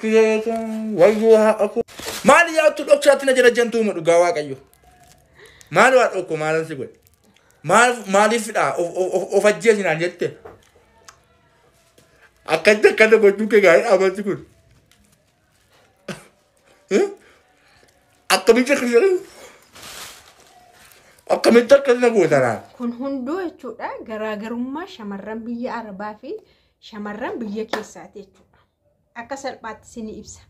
Wayyaa aku maal yaatu dhoksaatti na jira jantuu mu dhugaa waaqayyo maal waa dhokko maalan si godhe maaliifidha of ajjeesinaan jette akkatti akkana gochuu kee gaarii dhaabansi kun akkamitti akkasina gootanaan kun hunduu jechuudha garaagarummaa shamarran biyya Arabaa fi shamarran biyya keessaati jechuudha. Akka salphaatti sini ibsa.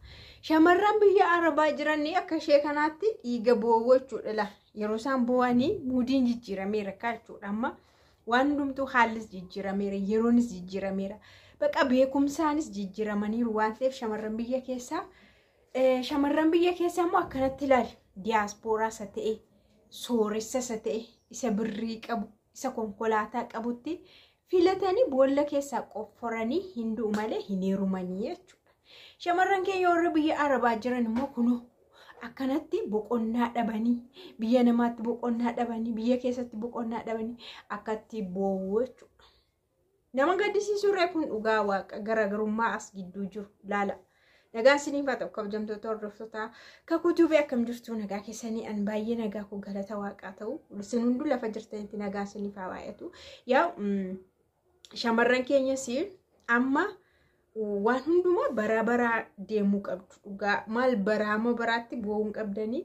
Shamarran biyya Arabaa jiranii akka ishee kanaatti dhiiga bo'oo jechuudha. Yeroo isaan bo'anii muudiin jijjiirameera jechuudha. Amma waan hundumtuu haallis jijjiirameera, yeroonis jijjiirameera. Baqa beekumsaanis jijjiiramaniiru waan ta'eef shamarran biyya keessaa immoo akkanatti ilaali. Diyaaspooraa isa ta'e, sooressa isa ta'e, isa birrii qabu, isa konkolaataa qabutti filatanii boolla keessaa qofforanii hinduu malee hin heerumanii jechuudha. Shamarran keenya warra biyya Arabaa jiran immoo kunoo akkanatti boqonnaa dhabanii biyya namaatti boqonnaa dhabanii biyya keessatti boqonnaa dhabanii akkatti bo'oo jechuudha. Nama gaddisiisurree kun dhugaa waaqa garaagarummaa as gidduu jiru laala. Nagaan isiniif haa ta'u kabajamtoota hordoftoota kakutubee akkam jirtu nagaa keessanii an baay'ee nagaa kun galata waaqaa ta'u isin hunduu lafa jirtanitti nagaa isiniif haa baay'atu. Yaa shamarran keenyas amma waan hundumaa bara deemuu qabdu dhugaa maal baraama baraatti bo'uun qabdanii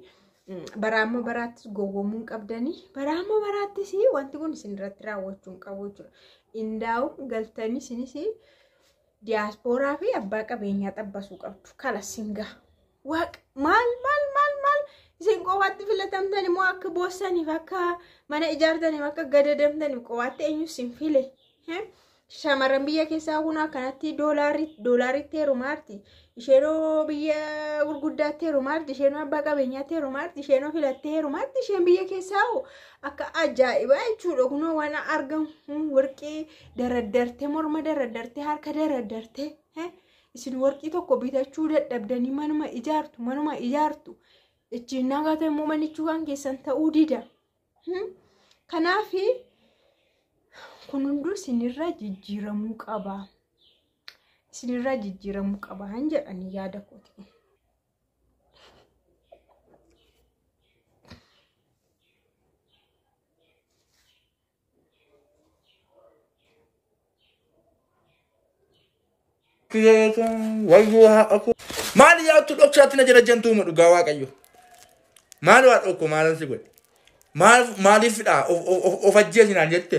baraama baraattis gowwoomuun qabdanii baraama baraattis wanti kun isin irratti raawwachuu qabu jechuudha. Indaa'u galtanii isinis diyaaspooraa fi abbaa qabeenyaa xabbasuu qabdu kala singa waaq maal isin qofaatti filatamtani moo akka boossaniif akka mana ijaartaniif akka gadadamtaniif qofaatti eenyu isin file shamarran biyya keessaa kun akkanatti doolaaritti heerumaarti isheenoo biyya gurguddaatti heerumaarti isheenoo abbaa qabeenyaatti heerumaarti isheenoo filattee heerumaarti isheen biyya keessaa akka ajaa'ibaa jechuudha. Kunoo waan argamu warqii daraddarte morma daraddarte harka daraddarte isin warqii tokko bitachuu dadhabdanii manuma ijaartu ichi nagata immoo manichuu kan keessan ta'uu dida. Kanaaf kun hunduu isinirra jijjiiramuu qaba. Isinirra jijjiiramuu qaba han jedhanii yaada kooti. Wayyaa aku maal yaatu dhoksaatti na jira jantuu mu dhugaa waaqayyo maal waa dhokko maalan si godhe maaliifidha of ajjeesinaan jette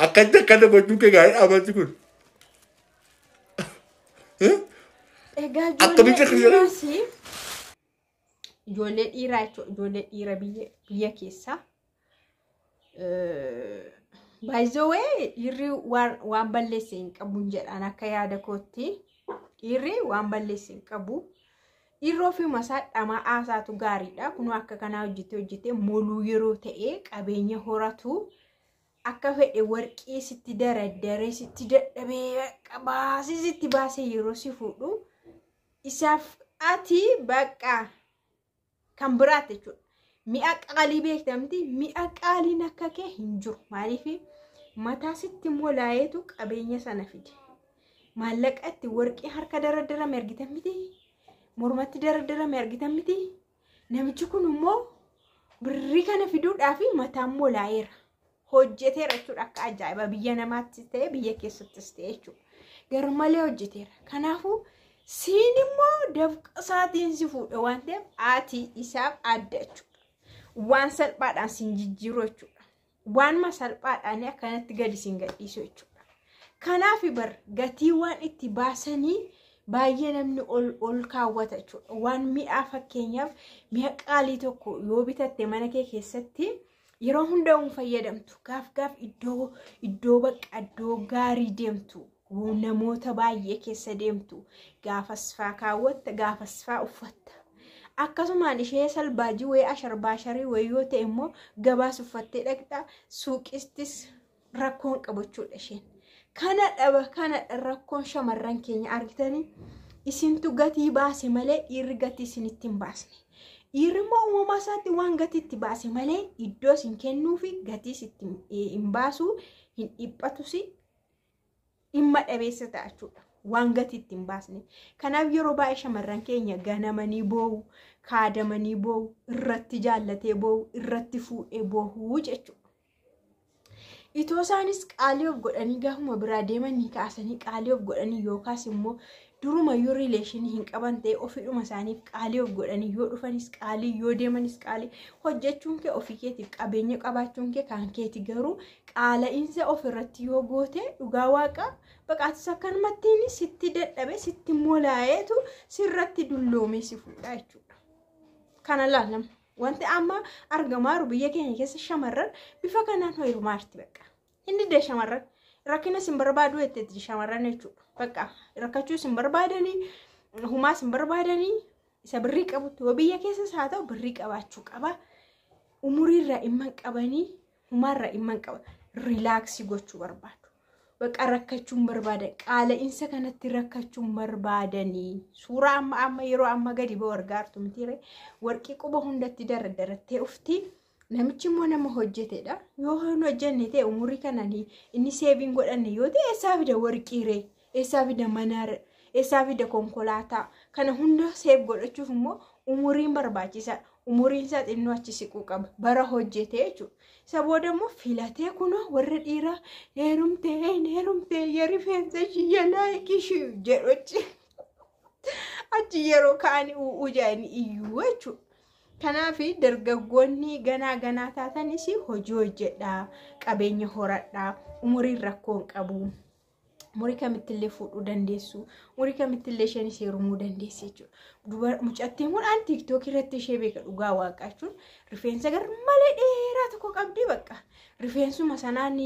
akkatti akkana gochuu kee gaarii dhaabansi kun akkamitti akkasina ijoollee dhiiraa jechuudha. Ijoollee dhiira biyya keessaa by the way dhiirri waan balleesse hin qabu jedhan akka yaada kootti dhiirri waan balleesse hin qabu. Dhiirri ofii masaa dhamaa aasaatu gaariidha. Kunoo akka kanaa hojjetee moluu yeroo ta'e qabeenya horatu akka fedhe warqii sitti daraddare sitti dadhabee qabaasii sitti baasee yeroo si fuudhu isaaf ati baqa kan biraate jechuudha. Mi'a qaalii beektamti mi'a qaaliin akka kee hin jiru. Maaliif mataa sitti molaayeetu qabeenya sana fide. Maallaqatti warqii harka dardarame argitan miti. Mormatti dardarame argitan miti. Namichi kun immoo birrii kana fiduudhaaf mataan molaayeera. Hojjeteera jechuudha akka ajaa'iba biyya namaatti ta'e biyya keessattis ta'e jechuudha. Garuu malee hojjeteera. Kanaafuu siin immoo dafqa isaatiin si fuudha waan ta'eef ati isaaf adda jechuudha. Waan salphaadhaan sin jijjiiru jechuudha. Waanuma salphaadhaan akkanatti gadi sin gadhiisu jechuudha. Kanaaf bar gatii waan itti baasanii baay'ee namni ol kaawwata jechuudha. Waan mi'aa fakkeenyaaf mi'a qaalii tokko yoo bitatte mana kee keessatti yeroo hundaa'uun fayyadamtu gaaf iddoo baqa iddoo gaarii deemtu namoota baay'ee keessa deemtu gaafas faa kaawwatta gaafas faa uffatta akkasumaan ishee salbaajii wayii asharbaasharii wayii yoo ta'e immoo gabaas uffattee dhaqxa suuqistis rakkoon qabachuudha isheen. Kana rakkoon shamarran keenya argitanii isintu gatii baase malee dhiirri gatii isinitti hin baasne. Dhiirri immoo uumamaa isaatti waan gatii itti baase malee iddoo isin kennuufi gatii itti hin baasu hin dhiphatus dhimma dhabeessa ta'a jechuudha. waan gatiitti hin baasne. Kanaaf yeroo baay'ee shamarran keenya ganamanii boo'u, kaadamanii boo'u, irratti jaallatee boo'u, irratti fuudhee boo'u jechuudha. Itoo isaanis qaalii of godhanii gaafuma biraa deemanii kaasanii qaalii of godhanii yookaas immoo durumayyuu rileeshinii hin qaban ta'e ofiidhuma isaaniif qaalii of godhanii yoo dhufanis qaalii yoo deemanis qaalii hojjechuun kee ofii keetiif qabeenya qabaachuun kee kan keeti garuu qaala'insa ofirratti yoo goote dhugaa waaqa baqaatis akkanumattiin sitti dadhabe sitti molaa'eetu sirratti dulloomee si fuudha jechuudha. Kana laalama. Wanti amma argamaaru biyya keenya keessa shamarran bifa kanaan hoyrumaarti baqa. Inni dee shamarran rakkina sin barbaadu jetteetti shamarran jechuudha. Baqa rakkachuu sin barbaadanii humaa sin barbaadanii isa birrii qabutti yoo biyya keessas haa ta'u birrii qabaachuu qaba. Umuriirraa dhimma qabanii humaarraa dhimma qaba. Rilaaksii gochuu barbaadu. Baqa rakkachuun barbaadan qaala'insa kanatti rakkachuun barbaadanii suuraa amma yeroo amma gadi ba'u argaartu mitiire warqii quba hundatti dardarattee ufti namichi immoo nama hojjetedha yoo hin hojjenne ta'e umurii kananii inni seeviin godhanne yoo ta'e eessaa fida warqiiree eessaa fida manaara eessaa fida konkolaataa kana hunda seef godhachuuf immoo umuriin barbaachisaadha. Umuriin isaa xinnoo achi siquu qaba bara hojjetee jechuudha. Isa booda immoo filatee kunoo warra dhiiraa neerumtee rifeensa ishii jalaa eegishii jedhu achi yeroo ka'anii ujaanii iyyuu jechuudha. Kanaaf dargaggoonni ganaa taatanis hojii hojjedhaa qabeenya horadhaa umuriin rakkoon qabu. Umurii kamittillee fuudhuu dandeessu. Umurii kamittillee isheen heerumuu dandeessi jechuudha. Mucattiin kun aan TikTok irratti ishee beeka dhugaa waaqaachuun rifeensa garmalee dheeraa tokko qabdi baqa. Rifeensuma sanaan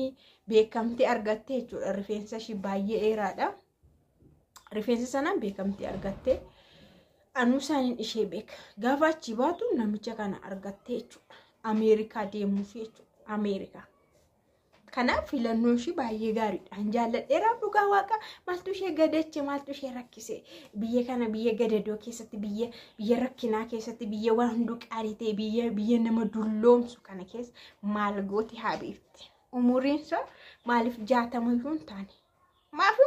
beekamtii argatte jechuudha. Rifeensa ishee baay'ee dheeraadha. Rifeensa sanaan beekamtii argatte. Anuu isaaniin ishee beeka. Gaafa achi baatu namicha kana argatte jechuudha. Ameerikaa deemuuf jechuudha. Ameerikaa. Kanaaf filannoon ishee baay'ee gaariidha. Jaalladheeraaf dhugaa waaqa maaltu ishee gadache maaltu ishee rakkise biyya kana biyya gadadoo keessatti biyya rakkinaa keessatti biyya waan hunduu qaalii ta'e biyya nama dulloomsu kana keessa maal gooti haa beekti. Umuriin isaa maaliif 60 iyyuu hin taane maafi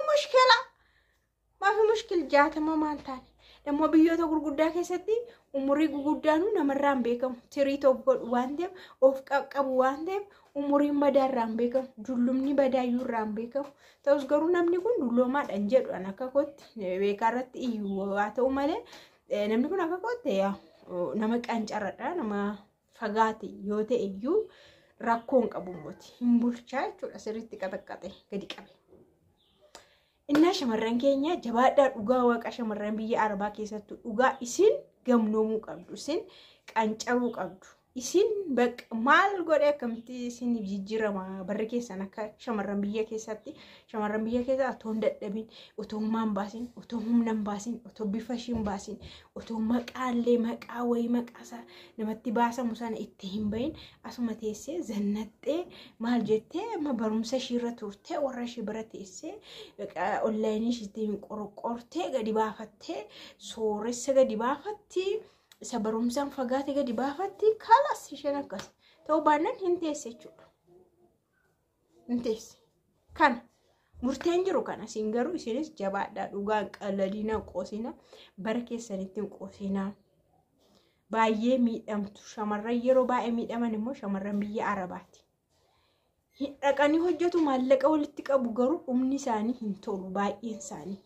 mushkil 60 maan taane dammoo biyyoota gurguddaa keessatti umurii gurguddaanu namarraan beekamu tiriit of godhu waan ta'eef of qaqqabu waan ta'eef umuriin badaarraan beekamu dullumni badaayyuurraan beekamu ta'us garuu namni kun dulloomaadhaan jedhuudhaan akka kootti beekaarratti iyyuu haa ta'u malee namni kun akka kootti nama qancaradha nama fagaate yoo ta'e iyyuu rakkoon qabu mooti hin bulchaa jechuudha sirriitti qaxaqqaxe gadi qabe. Inna shamarran keenya jabaadhaa dhugaa waaqa shamarran biyya Arabaa keessatti dhugaa isin gamnoomuu qabdu isin qancaruu qabdu isin maal godhee akkamitti isin jijjiirama barri keessan akka shamarran biyya keessatti shamarran biyya keessa otoo hin dadhabin otoo humnaan baasin otoo humnaan baasin otoo bifa ishiin baasin otoo maqaallee maqaa wayii maqaasa namatti baasamu sana itti hin bahin asuma teessee zannaxxee maal jettee amma barumsa ishiirra turtee warra ishii bira teessee onlaayinii ishiitiin qorqortee gadi baafattee sooressa gadi baafatti. Isa barumsaan fagaate gadi baafatti kalas isheen akkas ta'uu baannaan hin teesse jechuudha. Hin teesse. Kana murteen jiru kana isin garuu isinis jabaadhaa dhugaan qalladina qoosina bara keessanitti hin qoosina. Baay'ee miidhamtu shamarran yeroo baay'ee miidhaman immoo shamarran biyya Arabaati. Dhaqanii hojjetu maallaqa walitti qabu garuu dhumni isaanii hin tolu baay'een isaanii.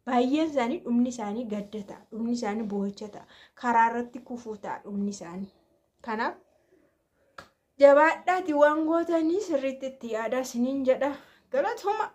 Baay'een isaanii dhumni isaanii gaddata, dhumni isaanii boo'ichata, karaa irratti kufuuta dhumni isaanii. Kanaaf jabaadhaati waan gootanii sirriitti itti yaadaa isiniin jedha. Galatoomaa.